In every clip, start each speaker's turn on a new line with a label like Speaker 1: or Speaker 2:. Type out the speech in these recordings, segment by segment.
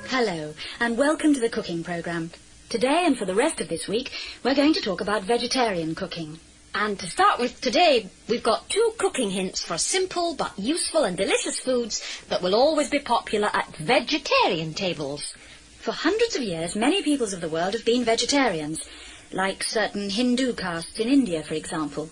Speaker 1: Hello, and welcome to the cooking programme. Today and for the rest of this week, we're going to talk about vegetarian cooking.
Speaker 2: And to start with today, we've got 2 cooking hints for simple but useful and delicious foods that will always be popular at vegetarian tables.
Speaker 1: For hundreds of years, many peoples of the world have been vegetarians, like certain Hindu castes in India, for example.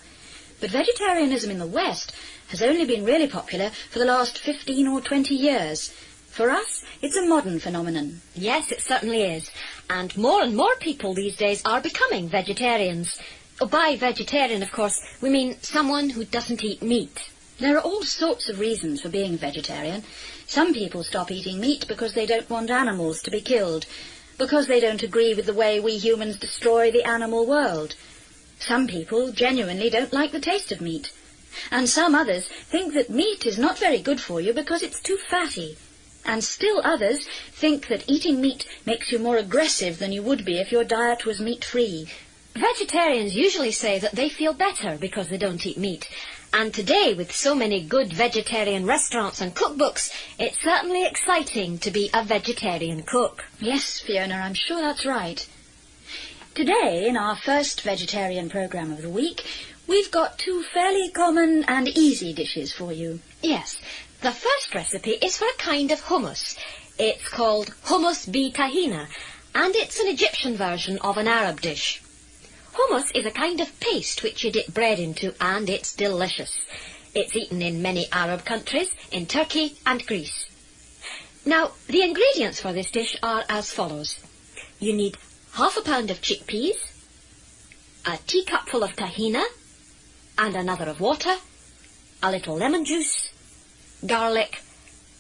Speaker 1: But vegetarianism in the West has only been really popular for the last 15 or 20 years. For us, it's a modern phenomenon.
Speaker 2: Yes, it certainly is. And more people these days are becoming vegetarians. By vegetarian, of course, we mean someone who doesn't eat meat.
Speaker 1: There are all sorts of reasons for being a vegetarian. Some people stop eating meat because they don't want animals to be killed, because they don't agree with the way we humans destroy the animal world. Some people genuinely don't like the taste of meat. And some others think that meat is not very good for you because it's too fatty. And still others think that eating meat makes you more aggressive than you would be if your diet was meat-free.
Speaker 2: Vegetarians usually say that they feel better because they don't eat meat. And today, with so many good vegetarian restaurants and cookbooks, it's certainly exciting to be a vegetarian cook.
Speaker 1: Yes, Fiona, I'm sure that's right. Today, in our first vegetarian programme of the week, we've got 2 fairly common and easy dishes for you.
Speaker 2: Yes. The first recipe is for a kind of hummus. It's called hummus bi tahina, and it's an Egyptian version of an Arab dish. Hummus is a kind of paste which you dip bread into, and it's delicious. It's eaten in many Arab countries, in Turkey and Greece. Now, the ingredients for this dish are as follows. You need half a pound of chickpeas, a teacupful of tahina, and another of water, a little lemon juice, garlic,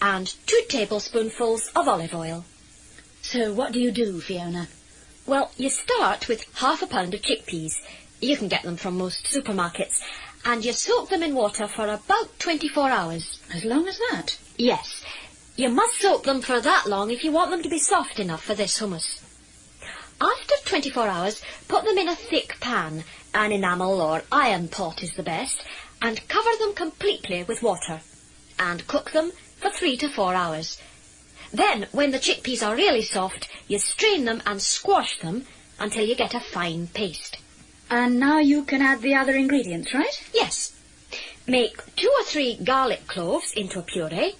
Speaker 2: and 2 tablespoonfuls of olive oil.
Speaker 1: So what do you do, Fiona?
Speaker 2: Well, you start with half a pound of chickpeas. You can get them from most supermarkets. And you soak them in water for about 24 hours.
Speaker 1: As long as that?
Speaker 2: Yes. You must soak them for that long if you want them to be soft enough for this hummus. After 24 hours, put them in a thick pan. An enamel or iron pot is the best. And cover them completely with water. And cook them for 3 to 4 hours. Then, when the chickpeas are really soft, you strain them and squash them until you get a fine paste.
Speaker 1: And now you can add the other ingredients, right?
Speaker 2: Yes. Make 2 or 3 garlic cloves into a puree.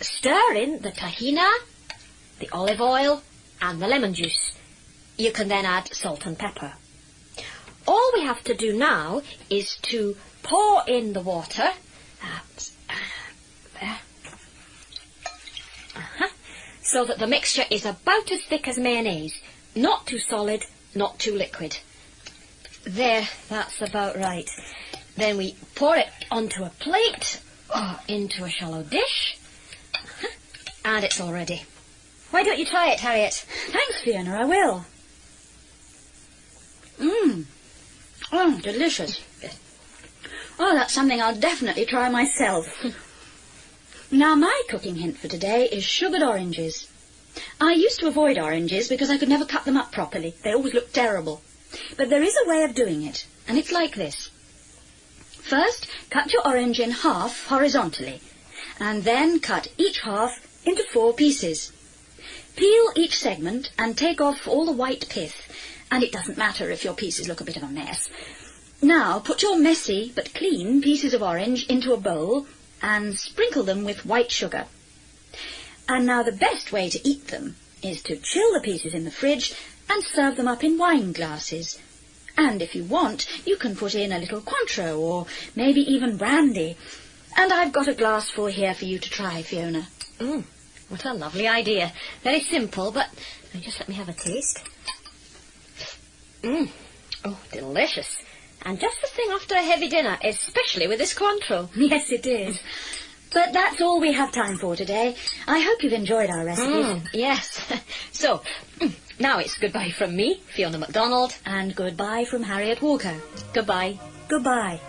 Speaker 2: Stir in the tahina, the olive oil, and the lemon juice. You can then add salt and pepper. All we have to do now is to pour in the water. So that the mixture is about as thick as mayonnaise. Not too solid, not too liquid. There, that's about right. Then we pour it onto a plate, or into a shallow dish, and it's all ready. Why don't you try it, Harriet?
Speaker 1: Thanks, Fiona, I will. Oh, delicious. Oh, that's something I'll definitely try myself. Now, my cooking hint for today is sugared oranges. I used to avoid oranges because I could never cut them up properly. They always looked terrible. But there is a way of doing it, and it's like this. First, cut your orange in half horizontally, and then cut each half into 4 pieces. Peel each segment and take off all the white pith, and it doesn't matter if your pieces look a bit of a mess. Now, put your messy but clean pieces of orange into a bowl and sprinkle them with white sugar. And now the best way to eat them is to chill the pieces in the fridge and serve them up in wine glasses. And if you want, you can put in a little Cointreau or maybe even brandy. And I've got a glassful here for you to try, Fiona.
Speaker 2: What a lovely idea. Very simple, but just let me have a taste. Oh, delicious. And just the thing after a heavy dinner, especially with this Cointreau.
Speaker 1: Yes, it is. But that's all we have time for today. I hope you've enjoyed our recipes.
Speaker 2: Yes. So, now it's goodbye from me, Fiona MacDonald.
Speaker 1: And goodbye from Harriet Walker.
Speaker 2: Goodbye.
Speaker 1: Goodbye.